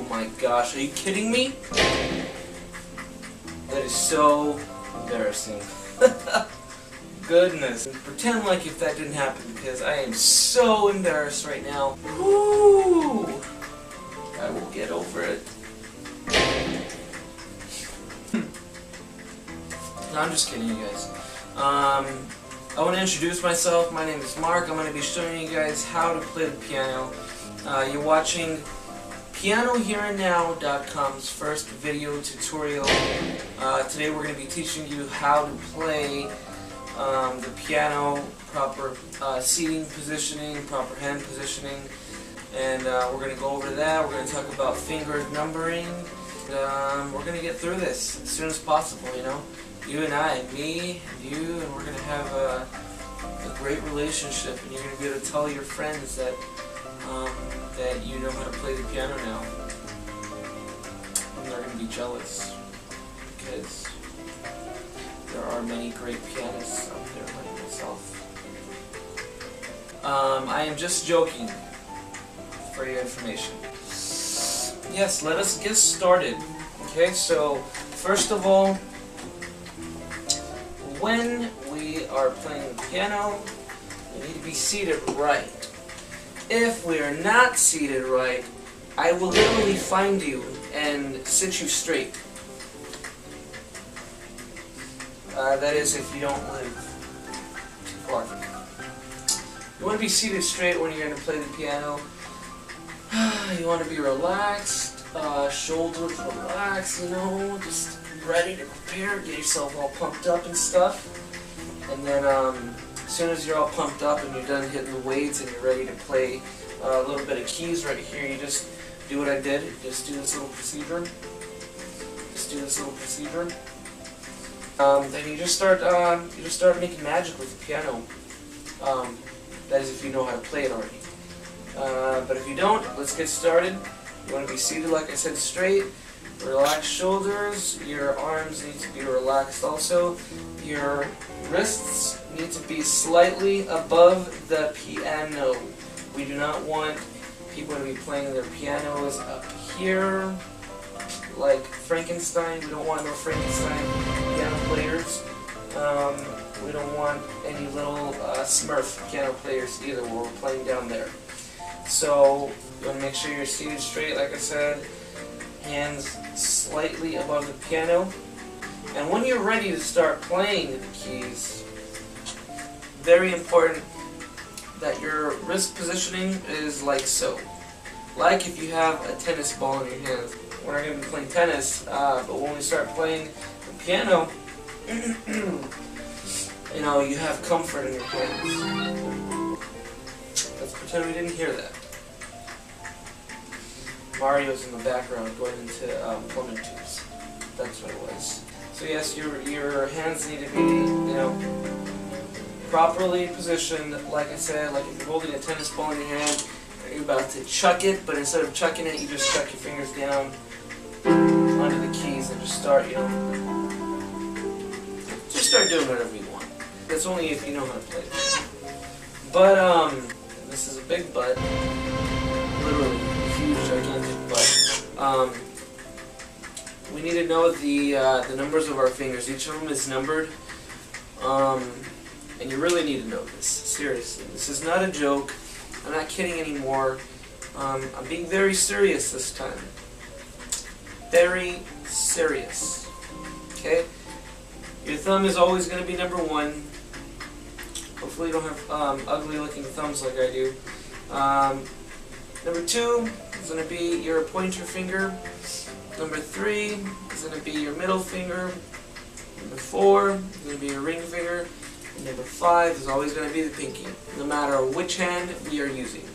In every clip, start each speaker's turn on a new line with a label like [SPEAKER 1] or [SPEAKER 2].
[SPEAKER 1] my gosh, are you kidding me? That is so embarrassing. Goodness. Pretend like if that didn't happen, because I am so embarrassed right now. Woo! I will get over it. No, I'm just kidding, you guys. I want to introduce myself. My name is Mark. I'm going to be showing you guys how to play the piano. You're watching PianoHereAndNow.com's first video tutorial. Today we're going to be teaching you how to play the piano, proper seating positioning, proper hand positioning, and we're going to go over that. We're going to talk about finger numbering, and we're going to get through this as soon as possible, you know. You and I, me, and you, and we're going to have a great relationship, and you're going to be able to tell your friends that that you know how to play the piano now. And they're going to be jealous, because there are many great pianists out there like myself. I am just joking, for your information. Yes, let us get started. Okay, so first of all, when we are playing the piano, we need to be seated right. If we are not seated right, I will literally find you and sit you straight. That is, if you don't live too far from me. You want to be seated straight when you're going to play the piano. You want to be relaxed, shoulders relaxed, you know, just ready to prepare, get yourself all pumped up and stuff. And then as soon as you're all pumped up and you're done hitting the weights and you're ready to play a little bit of keys right here, you just do what I did. Just do this little procedure. Then you just start making magic with the piano. That is, if you know how to play it already. But if you don't, let's get started. You want to be seated, like I said, straight. Relax shoulders. Your arms need to be relaxed also. Your wrists need to be slightly above the piano. We do not want people to be playing their pianos up here like Frankenstein. We don't want no Frankenstein piano players. We don't want any little Smurf piano players either where we're playing down there. So you want to make sure you're seated straight, like I said, hands slightly above the piano. And when you're ready to start playing the keys, very important that your wrist positioning is like so. Like if you have a tennis ball in your hands. We're not going to be playing tennis, but when we start playing the piano, you know, you have comfort in your hands. Let's pretend we didn't hear that. Mario's in the background going into plumbing tubes. That's what it was. So yes, your hands need to be, you know, properly positioned. Like I said, like if you're holding a tennis ball in your hand, you're about to chuck it, but instead of chucking it, you just chuck your fingers down onto the keys and just start, you know, just start doing whatever you want. That's only if you know how to play it. But this is a big butt, literally huge, gigantic butt. We need to know the numbers of our fingers. Each of them is numbered, and you really need to know this. Seriously, this is not a joke. I'm not kidding anymore. I'm being very serious this time. Very serious. Okay? Your thumb is always going to be number 1. Hopefully you don't have ugly looking thumbs like I do. Number 2 is going to be your pointer finger. Number 3 is going to be your middle finger. Number 4 is going to be your ring finger. And number 5 is always going to be the pinky, no matter which hand we are using.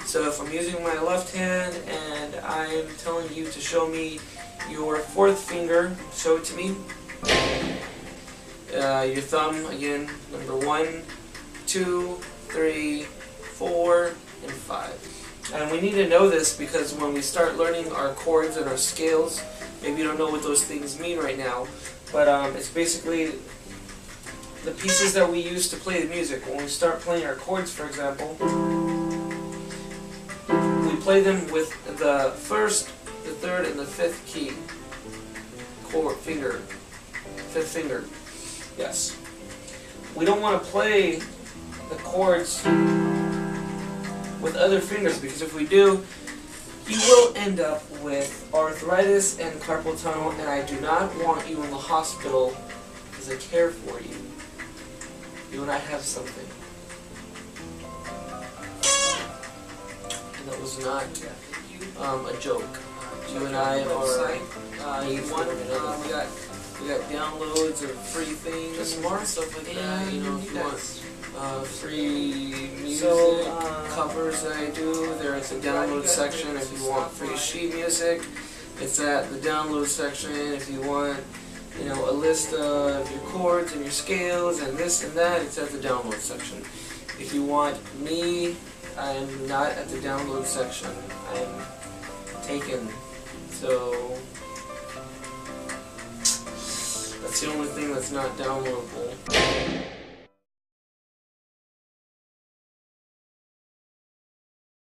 [SPEAKER 1] So if I'm using my left hand and I'm telling you to show me your 4th finger, show it to me. Your thumb, again, number 1, 2, 3, 4, and 5. And we need to know this because when we start learning our chords and our scales, maybe you don't know what those things mean right now, but it's basically the pieces that we use to play the music. When we start playing our chords, for example, we play them with the 1st, the third, and the fifth key. Chord, finger. Fifth finger. Yes. We don't want to play the chords with other fingers, because if we do, you will end up with arthritis and carpal tunnel, and I do not want you in the hospital because I care for you. You and I have something. And that was not a joke. You and I are we got downloads of free things,
[SPEAKER 2] Smart.
[SPEAKER 1] stuff like that. You know, if you want free music
[SPEAKER 2] So,
[SPEAKER 1] covers that I do, there's a download section. If you want free sheet music, it's at the download section. If you want, you know, a list of your chords and your scales and this and that, it's at the download section. If you want me, I'm not at the download section. I'm taken. So that's the only thing that's not downloadable.